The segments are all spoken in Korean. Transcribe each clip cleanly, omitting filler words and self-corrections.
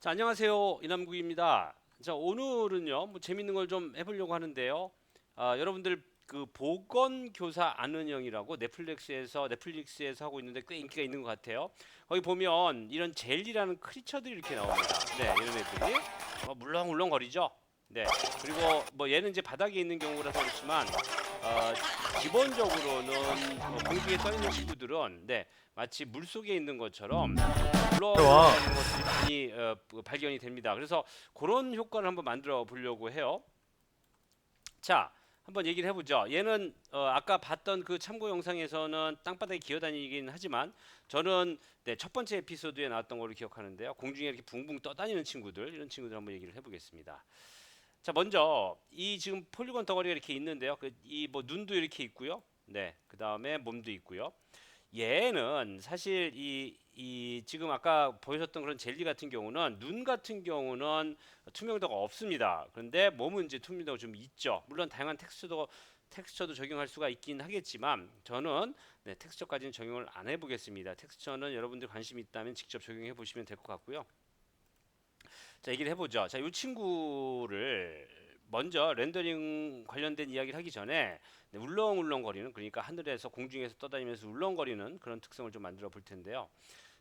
자, 안녕하세요. 이남국입니다. 자, 오늘은요, 뭐 재밌는 걸 좀 해보려고 하는데요. 여러분들 그 보건교사 아는 형이라고 넷플릭스에서 하고 있는데 꽤 인기가 있는 것 같아요. 거기 보면 이런 젤리라는 크리처들이 이렇게 나옵니다. 네, 이런 애들이 물렁물렁거리죠. 네, 그리고 뭐 얘는 이제 바닥에 있는 경우라서 그렇지만 어, 기본적으로는 공중에 떠 있는 친구들은 네, 마치 물 속에 있는 것처럼 와. 물렁물렁거리는 것들이 많이 발견이 됩니다. 그래서 그런 효과를 한번 만들어 보려고 해요. 자, 한번 얘기를 해보죠. 얘는 아까 봤던 그 참고 영상에서는 땅바닥에 기어다니긴 하지만 저는 네, 첫 번째 에피소드에 나왔던 걸로 기억하는데요. 공중에 이렇게 붕붕 떠다니는 친구들 이런 친구들 한번 얘기를 해보겠습니다. 자, 먼저 이 지금 폴리곤 덩어리가 이렇게 있는데요. 이 뭐 눈도 이렇게 있고요. 네, 그 다음에 몸도 있고요. 얘는 사실 이 지금 아까 보여줬던 그런 젤리 같은 경우는 눈 같은 경우는 투명도가 없습니다. 그런데 몸은 이제 투명도가 좀 있죠. 물론 다양한 텍스처도 적용할 수가 있긴 하겠지만 저는 네, 텍스처까지는 적용을 안 해보겠습니다. 텍스처는 여러분들 관심 있다면 직접 적용해 보시면 될 것 같고요. 자, 얘기를 해보죠. 자, 이 친구를 먼저 렌더링 관련된 이야기를 하기 전에 네, 울렁울렁거리는 그러니까 하늘에서 공중에서 떠다니면서 울렁거리는 그런 특성을 좀 만들어 볼 텐데요.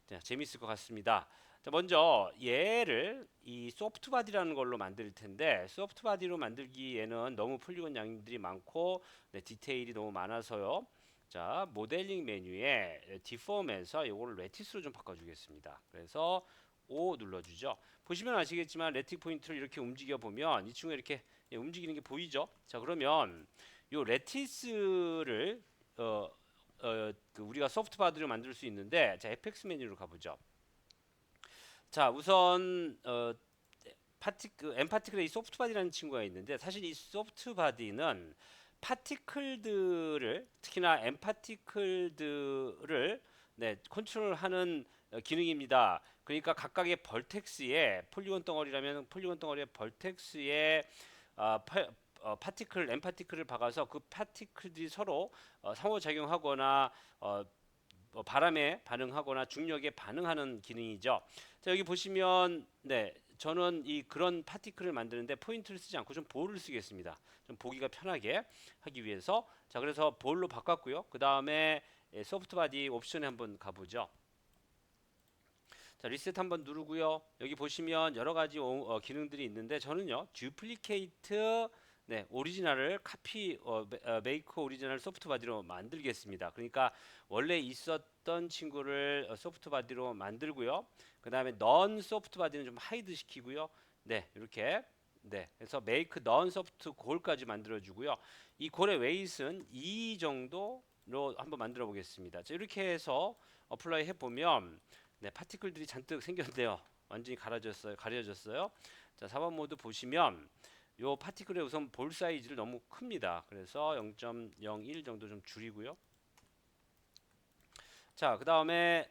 자, 재밌을 것 같습니다. 자, 먼저 얘를 이 소프트 바디라는 걸로 만들 텐데 소프트 바디로 만들기에는 너무 폴리곤 양들이 많고 네, 디테일이 너무 많아서요. 자, 모델링 메뉴에 디폼에서 이거를 레티스로 좀 바꿔주겠습니다. 그래서 O 눌러주죠. 보시면 아시겠지만 레틱 포인트를 이렇게 움직여 보면 이 친구가 이렇게 움직이는 게 보이죠? 자, 그러면 요 레티스를 그 우리가 소프트 바디로 만들 수 있는데 자, FX 메뉴로 가보죠. 자, 우선 엠파티클의 이 소프트 바디라는 친구가 있는데 사실 이 소프트 바디는 파티클들을 특히나 엠파티클들을 네, 컨트롤하는 기능입니다. 그러니까 각각의 벌텍스에 폴리곤 덩어리라면 폴리곤 덩어리의 벌텍스에 엠파티클을 박아서 그 파티클들이 서로 상호작용하거나 바람에 반응하거나 중력에 반응하는 기능이죠. 자, 여기 보시면 네, 저는 이 그런 파티클을 만드는데 포인트를 쓰지 않고 좀 볼을 쓰겠습니다. 좀 보기가 편하게 하기 위해서. 자, 그래서 볼로 바꿨고요. 그 다음에 소프트 바디 옵션에 한번 가보죠. 자, 리셋 한번 누르고요. 여기 보시면 여러 가지 기능들이 있는데 저는요, 듀플리케이트 네, 오리지널을 메이크 오리지널 소프트 바디로 만들겠습니다. 그러니까 원래 있었던 친구를 소프트 바디로 만들고요. 그 다음에 넌 소프트 바디는 좀 하이드 시키고요. 네, 이렇게 네, 그래서 메이크 넌 소프트 골까지 만들어주고요. 이 골의 웨이트는 2 정도로 한번 만들어 보겠습니다. 자, 이렇게 해서 어플라이 해보면 네, 파티클들이 잔뜩 생겼는데요. 완전히 가려졌어요. 자, 4번 모드 보시면 요 파티클의 우선 볼 사이즈를 너무 큽니다. 그래서 0.01 정도 좀 줄이고요. 자, 그 다음에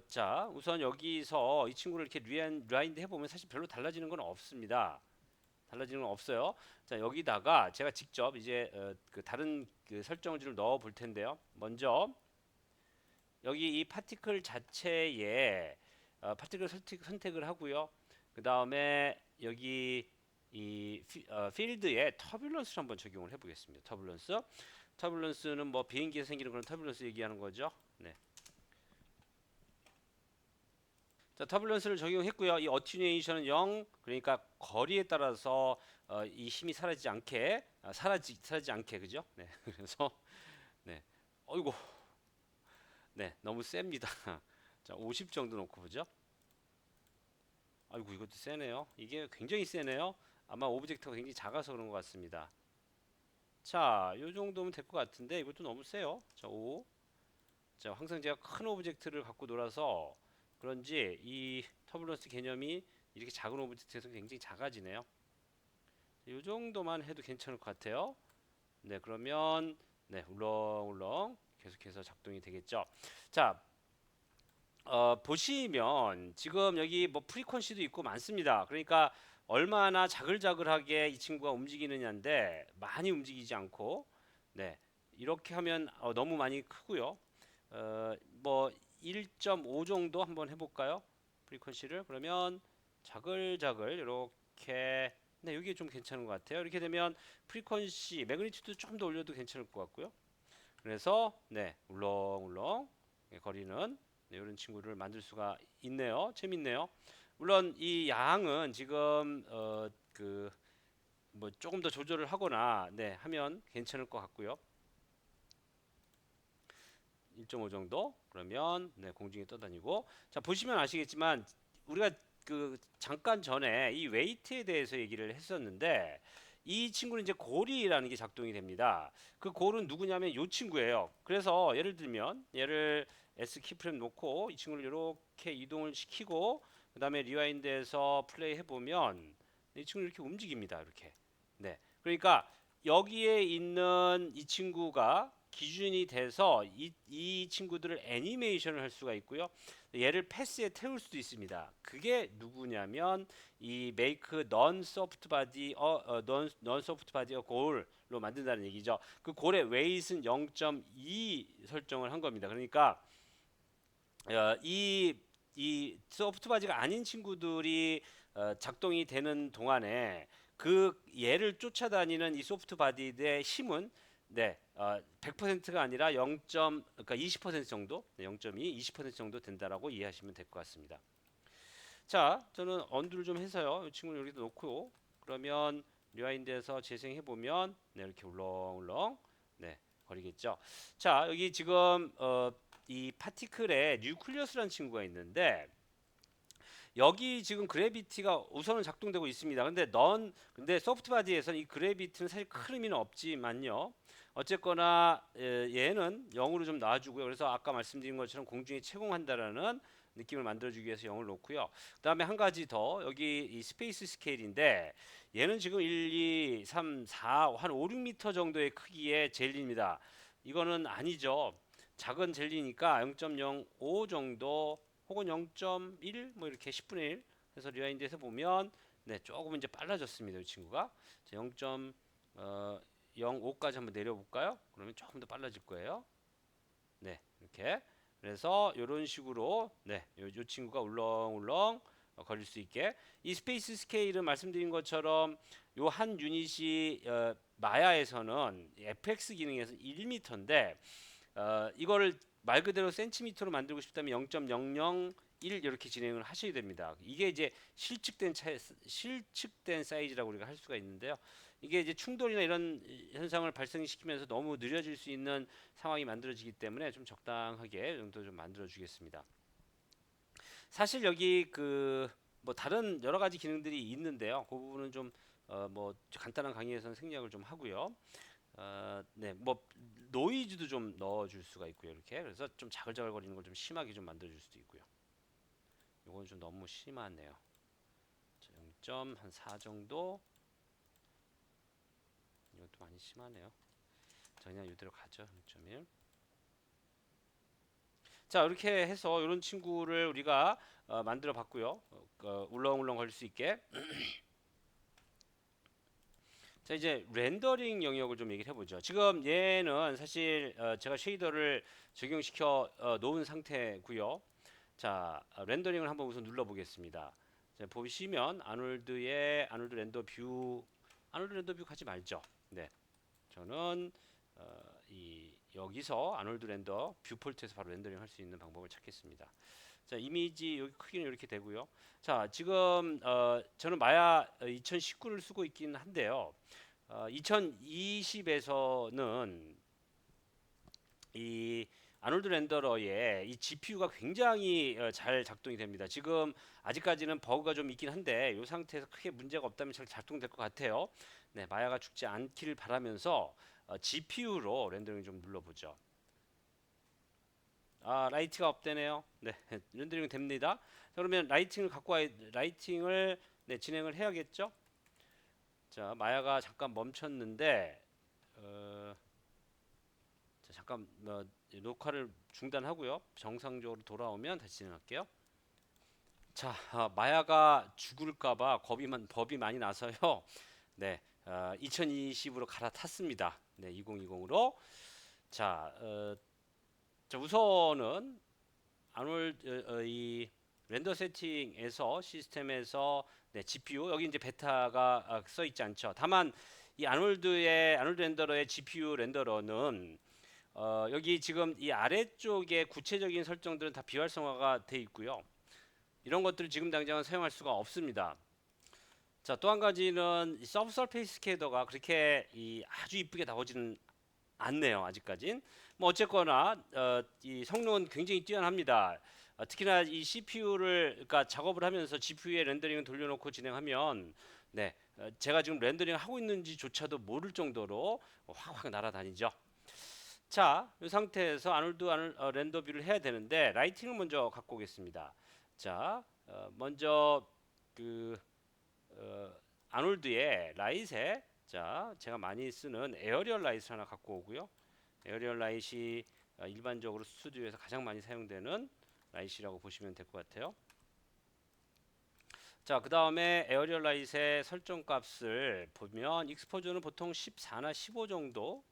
자, 우선 여기서 이 친구를 이렇게 리와인드 해보면 사실 별로 달라지는 건 없습니다. 달라지는 건 없어요. 자, 여기다가 제가 직접 이제 그 다른 그 설정을 좀 넣어 볼 텐데요. 먼저 여기 이 파티클 자체에 파티클 선택을 하고요. 그 다음에 여기 이 필드에 터뷸런스를 한번 적용을 해보겠습니다. 터뷸런스는 뭐 비행기에서 생기는 그런 터뷸런스 얘기하는 거죠. 네. 자, 터뷸런스를 적용했고요. 이 어티뉴에이션은 0, 그러니까 거리에 따라서 이 힘이 사라지지 않게, 그죠? 네. 그래서 네. 어이고, 네, 너무 셉니다. 자, 50 정도 놓고 보죠. 아이고 이것도 세네요. 이게 굉장히 세네요. 아마 오브젝트가 굉장히 작아서 그런 것 같습니다. 자, 요 정도면 될 것 같은데 이것도 너무 세요. 자, 5. 자, 항상 제가 큰 오브젝트를 갖고 놀아서 그런지 이 터뷸런스 개념이 이렇게 작은 오브젝트에서 굉장히 작아지네요. 이 정도만 해도 괜찮을 것 같아요. 네, 그러면 네, 울렁울렁 계속해서 작동이 되겠죠. 자, 보시면 지금 여기 뭐 프리퀀시도 있고 많습니다. 그러니까 얼마나 자글자글하게 이 친구가 움직이느냐인데 많이 움직이지 않고 네, 이렇게 하면 너무 많이 크고요. 뭐 1.5 정도 한번 해볼까요? 프리퀀시를 그러면 자글자글 이렇게 네, 여기 좀 괜찮은 것 같아요. 이렇게 되면 프리퀀시, 매그니튜드 조금 더 올려도 괜찮을 것 같고요. 그래서 네, 울렁울렁 거리는 네, 이런 친구를 만들 수가 있네요. 재밌네요. 물론 이 양은 지금 그 뭐 조금 더 조절을 하거나 네, 하면 괜찮을 것 같고요. 1.5 정도 그러면 네, 공중에 떠다니고 자 보시면 아시겠지만 우리가 그 잠깐 전에 이 웨이트에 대해서 얘기를 했었는데 이 친구는 이제 골이라는 게 작동이 됩니다. 그 골은 누구냐면 이 친구예요. 그래서 예를 들면 얘를 S 키프레임 놓고 이 친구를 이렇게 이동을 시키고 그 다음에 리와인드해서 플레이 해보면 이 친구는 이렇게 움직입니다. 이렇게 네 그러니까 여기에 있는 이 친구가 기준이 돼서 이 친구들을 애니메이션을 할 수가 있고요. 얘를 패스에 태울 수도 있습니다. 그게 누구냐면 이 make non soft body non soft body goal로 만든다는 얘기죠. 그 골의 weight은 0.2 설정을 한 겁니다. 그러니까 이 소프트 바디가 아닌 친구들이 작동이 되는 동안에 그 얘를 쫓아다니는 이 소프트 바디의 힘은 네, 100%가 아니라 0. 그러니까 20% 정도, 네, 0.2, 20% 정도 된다라고 이해하시면 될 것 같습니다. 자, 저는 언두를 좀 해서요. 이 친구를 여기다 놓고 그러면 리와인드에서 재생해 보면 네, 이렇게 울렁울렁 네, 거리겠죠. 자, 여기 지금 이 파티클에 뉴클리어스라는 친구가 있는데 여기 지금 그래비티가 우선은 작동되고 있습니다. 근데 소프트바디에서는 이 그래비티는 사실 큰 의미는 없지만요. 어쨌거나 얘는 0으로 좀 놔주고요. 그래서 아까 말씀드린 것처럼 공중에 채공한다라는 느낌을 만들어주기 위해서 0을 놓고요. 그 다음에 한 가지 더 여기 이 스페이스 스케일인데 얘는 지금 1, 2, 3, 4, 한 5, 6m 정도의 크기의 젤리입니다. 이거는 아니죠. 작은 젤리니까 0.05 정도 혹은 0.1 뭐 이렇게 10분의 1 해서 리와인드에서 보면 네 조금 이제 빨라졌습니다. 이 친구가 0.05까지 한번 내려볼까요? 그러면 조금 더 빨라질 거예요. 네 이렇게 그래서 이런 식으로 요 친구가 울렁울렁 걸릴 수 있게 이 스페이스 스케일은 말씀드린 것처럼 요 한 유닛이 마야에서는 FX 기능에서 1m인데 이거를 말 그대로 센티미터로 만들고 싶다면 0.001 이렇게 진행을 하셔야 됩니다. 이게 이제 실측된 사이즈라고 우리가 할 수가 있는데요. 이게 이제 충돌이나 이런 현상을 발생시키면서 너무 느려질 수 있는 상황이 만들어지기 때문에 좀 적당하게 정도 좀 만들어 주겠습니다. 사실 여기 그 뭐 다른 여러 가지 기능들이 있는데요. 그 부분은 좀 뭐 간단한 강의에서는 생략을 좀 하고요. 네, 뭐 노이즈도 좀 넣어줄 수가 있고요. 이렇게 그래서 좀 자글자글거리는 걸 좀 심하게 좀 만들어줄 수도 있고요. 이건 좀 너무 심하네요. 0.4 정도. 이것도 많이 심하네요. 자, 그냥 이대로 가죠. 0.1. 자, 이렇게 해서 이런 친구를 우리가 만들어 봤고요. 울렁울렁 걸릴 수 있게. 자, 이제 렌더링 영역을 좀 얘기를 해보죠. 지금 얘는 사실 제가 쉐이더를 적용시켜 놓은 상태고요. 자, 렌더링을 한번 우선 눌러 보겠습니다. 자, 보시면 아놀드 렌더 뷰 가지 말죠. 네. 저는 여기서 아놀드 렌더 뷰폴트에서 바로 렌더링 할 수 있는 방법을 찾겠습니다. 자, 이미지 여기 크기는 이렇게 되고요. 자, 지금 저는 마야 2019를 쓰고 있긴 한데요. 2020에서는 이 아놀드 렌더러의 이 GPU가 굉장히 잘 작동이 됩니다. 지금 아직까지는 버그가 좀 있긴 한데 이 상태에서 크게 문제가 없다면 잘 작동될 것 같아요. 네, 마야가 죽지 않기를 바라면서 GPU로 렌더링 좀 눌러보죠. 아, 라이트가 없대네요. 네, 렌더링 됩니다. 자, 그러면 라이팅을 네, 진행을 해야겠죠? 자, 마야가 잠깐 멈췄는데 자, 잠깐 녹화를 중단하고요. 정상적으로 돌아오면 다시 진행할게요. 자, 마야가 죽을까봐 겁이 많이 나서요. 네, 2020으로 갈아탔습니다. 네, 2020으로. 자, 자 우선은 아놀드 이 렌더 세팅에서 시스템에서 네, GPU 여기 이제 베타가 써 있지 않죠. 다만 이 아놀드 렌더러의 GPU 렌더러는 여기 지금 이 아래쪽에 구체적인 설정들은 다 비활성화가 돼 있고요. 이런 것들을 지금 당장은 사용할 수가 없습니다. 자, 또 한 가지는 서브서페이스 캐더가 그렇게 아주 이쁘게 나오지는 않네요. 아직까진. 뭐 어쨌거나 이 성능은 굉장히 뛰어납니다. 특히나 이 CPU를 그러니까 작업을 하면서 GPU에 렌더링을 돌려놓고 진행하면 네, 제가 지금 렌더링 하고 있는지조차도 모를 정도로 확확 날아다니죠. 자, 이 상태에서 렌더 뷰를 해야 되는데 라이팅을 먼저 갖고 오겠습니다. 자, 먼저 그 아놀드의 라이트에 자, 제가 많이 쓰는 에어리얼 라이트 하나 갖고 오고요. 에어리얼 라이트이 일반적으로 스튜디오에서 가장 많이 사용되는 라이트라고 보시면 될 것 같아요. 자, 그 다음에 에어리얼 라이트의 설정 값을 보면 익스포저는 보통 14나 15 정도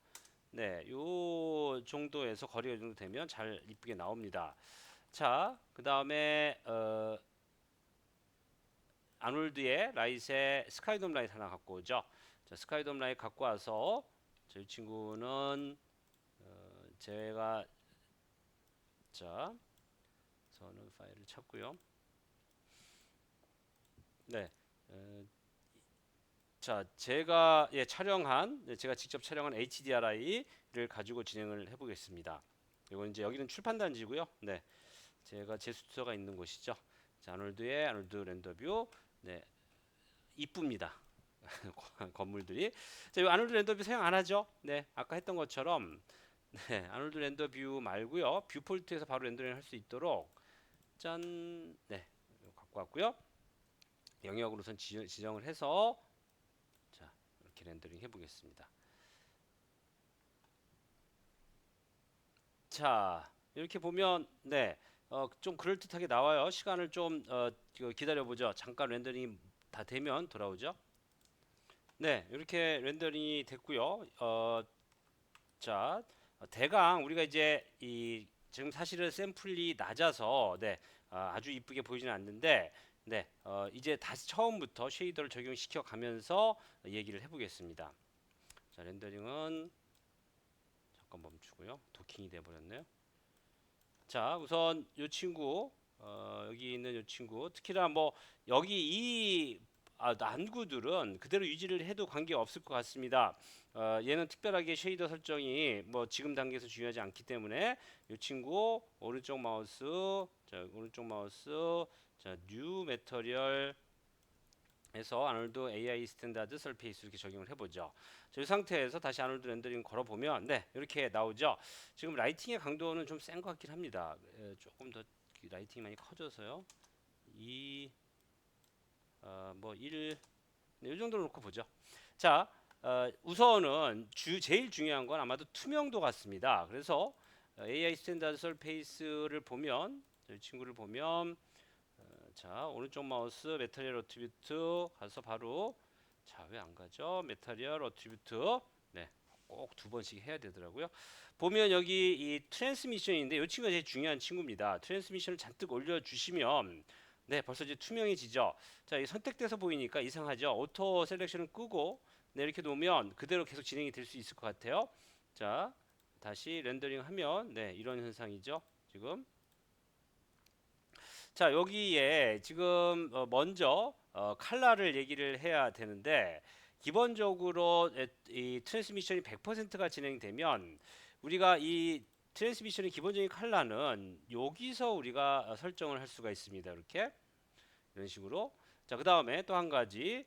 네, 요 정도에서 거리가 정도 되면 잘 이쁘게 나옵니다. 자, 그 다음에 아놀드의 라이트의 스카이돔 라이트 하나 갖고 오죠. 자, 스카이돔 라이트 갖고 와서 저희 친구는 제가 자 저는 파일을 찾고요. 네, 자 제가 제가 직접 촬영한 HDRI를 가지고 진행을 해보겠습니다. 이건 이제 여기는 출판 단지고요. 네, 제가 제 수트가 있는 곳이죠. 자, 아놀드 렌더뷰. 네, 이쁩니다. 건물들이. 자, 이 아놀드 렌더뷰 사용 안 하죠? 네, 아까 했던 것처럼 네, 아놀드 렌더뷰 말고요. 뷰폴트에서 바로 렌더링 할 수 있도록 짠, 네, 갖고 왔고요. 영역으로 우선 지정을 해서 자, 이렇게 렌더링 해보겠습니다. 자, 이렇게 보면 네, 좀 그럴듯하게 나와요. 시간을 좀 기다려보죠. 잠깐 렌더링이 다 되면 돌아오죠. 네, 이렇게 렌더링이 됐고요. 자, 대강 우리가 이제 이 지금 사실은 샘플이 낮아서 네, 아주 이쁘게 보이지는 않는데 네, 이제 다시 처음부터 쉐이더를 적용시켜 가면서 얘기를 해보겠습니다. 자, 렌더링은 잠깐 멈추고요. 도킹이 돼 버렸네요. 자, 우선 이 친구 여기 있는 이 친구 특히나 뭐 여기 이 난구들은 그대로 유지를 해도 관계 없을 것 같습니다. 얘는 특별하게 쉐이더 설정이 뭐 지금 단계에서 중요하지 않기 때문에 이 친구 오른쪽 마우스 자, 뉴 매터리얼 해서 아놀드 AI 스탠다드 설페이스 이렇게 적용을 해보죠. 이 상태에서 다시 아놀드 렌더링 걸어보면 네 이렇게 나오죠. 지금 라이팅의 강도는 좀 센 것 같긴 합니다. 조금 더 라이팅이 많이 커져서요. 2, 뭐 1, 네, 이 정도로 놓고 보죠. 자, 우선은 제일 중요한 건 아마도 투명도 같습니다. 그래서 AI 스탠다드 설페이스를 보면 이 친구를 보면 자, 오른쪽 마우스 메타리얼 어트리뷰트 가서 바로 자, 왜 안 가죠? 메타리얼 어트리뷰트. 네. 꼭 두 번씩 해야 되더라고요. 보면 여기 이 트랜스미션인데 이 친구가 제일 중요한 친구입니다. 트랜스미션을 잔뜩 올려 주시면 네, 벌써 이제 투명해지죠. 자, 이 선택돼서 보이니까 이상하죠. 오토 셀렉션을 끄고 네, 이렇게 놓으면 그대로 계속 진행이 될 수 있을 것 같아요. 자, 다시 렌더링 하면 네, 이런 현상이죠. 지금 자, 여기에 지금 먼저 칼라를 얘기를 해야 되는데 기본적으로 이 트랜스미션이 100%가 진행되면 우리가 이 트랜스미션의 기본적인 칼라는 여기서 우리가 설정을 할 수가 있습니다. 이렇게 이런 식으로. 자, 그다음에 또 한 가지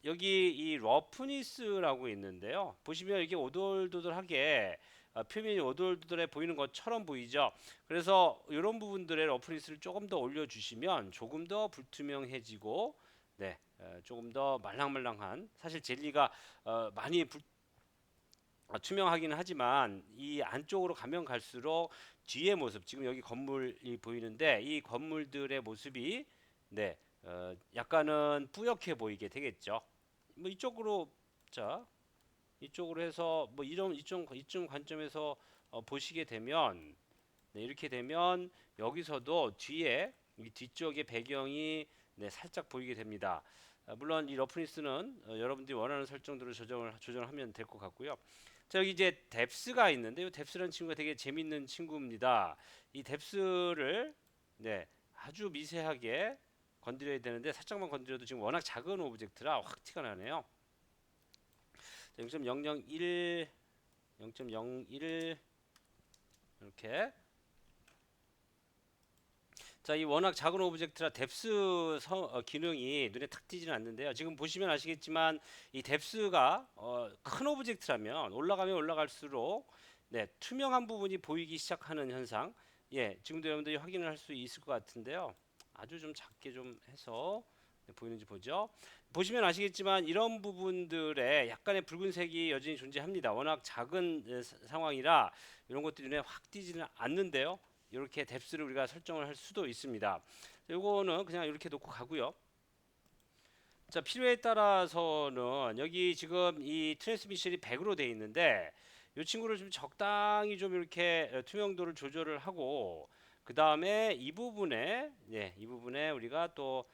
여기 이 러프니스라고 있는데요. 보시면 이게 오돌도돌하게 표면이 오돌도돌해 보이는 것처럼 보이죠. 그래서 이런 부분들의 러프니스를 조금 더 올려주시면 조금 더 불투명해지고, 네, 조금 더 말랑말랑한. 사실 젤리가 많이 투명하기는 하지만 이 안쪽으로 가면 갈수록 뒤의 모습, 지금 여기 건물이 보이는데 이 건물들의 모습이 네, 약간은 뿌옇게 보이게 되겠죠. 뭐 이쪽으로 자 이쪽으로 해서 뭐 이런 이쪽 관점에서 보시게 되면 네, 이렇게 되면 여기서도 뒤에 이 뒤쪽의 배경이 네, 살짝 보이게 됩니다. 물론 이 러프니스는 여러분들이 원하는 설정대로 조정하면 될 것 같고요. 자, 여기 이제 뎁스가 있는데 이 뎁스라는 친구가 되게 재밌는 친구입니다. 이 뎁스를 네, 아주 미세하게 건드려야 되는데 살짝만 건드려도 지금 워낙 작은 오브젝트라 확 티가 나네요. 0.001 0.01 이렇게. 자, 이 워낙 작은 오브젝트라 뎁스 기능이 눈에 탁 띄지는 않는데요. 지금 보시면 아시겠지만 이 뎁스가 큰 오브젝트라면 올라가면 올라갈수록 네, 투명한 부분이 보이기 시작하는 현상. 예, 지금도 여러분들이 확인을 할 수 있을 것 같은데요. 아주 좀 작게 좀 해서 네, 보이는지 보죠. 보시면 아시겠지만 이런 부분들에 약간의 붉은색이 여전히 존재합니다. 워낙 작은 상황이라 이런 것들이 눈에 확 띄지는 않는데요. 이렇게 뎁스를 우리가 설정을 할 수도 있습니다. 이거는 그냥 이렇게 놓고 가고요. 자, 필요에 따라서는 여기 지금 이 트랜스미션이 100으로 되어 있는데 이 친구를 좀 적당히 좀 이렇게 투명도를 조절을 하고 그 다음에 이 부분에 이 부분에 우리가 또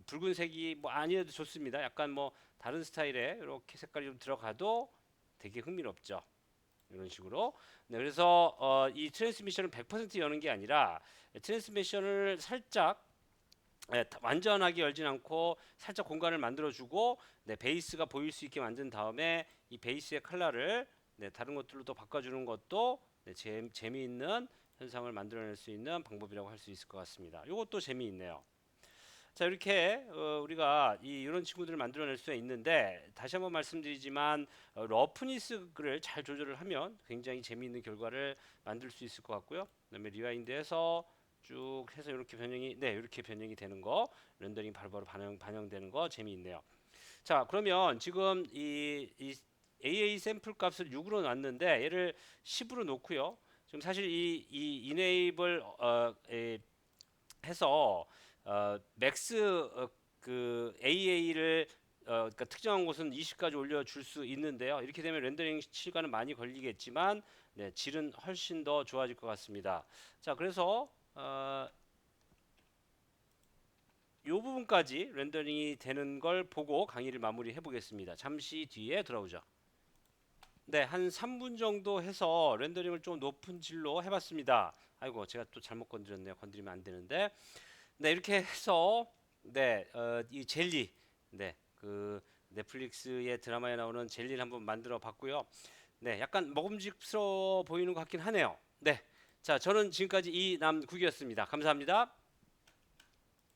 붉은색이 뭐 아니어도 좋습니다. 약간 뭐 다른 스타일의 이렇게 색깔이 좀 들어가도 되게 흥미롭죠. 이런 식으로. 네, 그래서 이 트랜스미션을 100% 여는 게 아니라 트랜스미션을 살짝 완전하게 열진 않고 살짝 공간을 만들어주고 네, 베이스가 보일 수 있게 만든 다음에 이 베이스의 컬러를 네, 다른 것들로 또 바꿔주는 것도 네, 재미있는 현상을 만들어낼 수 있는 방법이라고 할 수 있을 것 같습니다. 이것도 재미있네요. 자, 이렇게 우리가 이런 친구들을 만들어낼 수 있는데 다시 한번 말씀드리지만 러프니스를 잘 조절을 하면 굉장히 재미있는 결과를 만들 수 있을 것 같고요. 그다음에 리와인드해서 쭉 해서 이렇게 변형이 이렇게 변형이 되는 거 렌더링 바로바로 반영되는 거 재미있네요. 자, 그러면 지금 이 AA 샘플 값을 6으로 놨는데 얘를 10으로 놓고요. 지금 사실 이 enable 해서 맥스 그 AA를 그러니까 특정한 곳은 20까지 올려줄 수 있는데요. 이렇게 되면 렌더링 시간은 많이 걸리겠지만 네, 질은 훨씬 더 좋아질 것 같습니다. 자, 그래서 이 부분까지 렌더링이 되는 걸 보고 강의를 마무리해 보겠습니다. 잠시 뒤에 돌아오죠. 네, 한 3분 정도 해서 렌더링을 좀 높은 질로 해봤습니다. 아이고, 제가 또 잘못 건드렸네요. 건드리면 안 되는데. 네, 이렇게 해서 이 젤리, 그 넷플릭스의 드라마에 나오는 젤리를 한번 만들어 봤고요. 네, 약간 먹음직스러워 보이는 것 같긴 하네요. 네, 자, 저는 지금까지 이남국이었습니다. 감사합니다.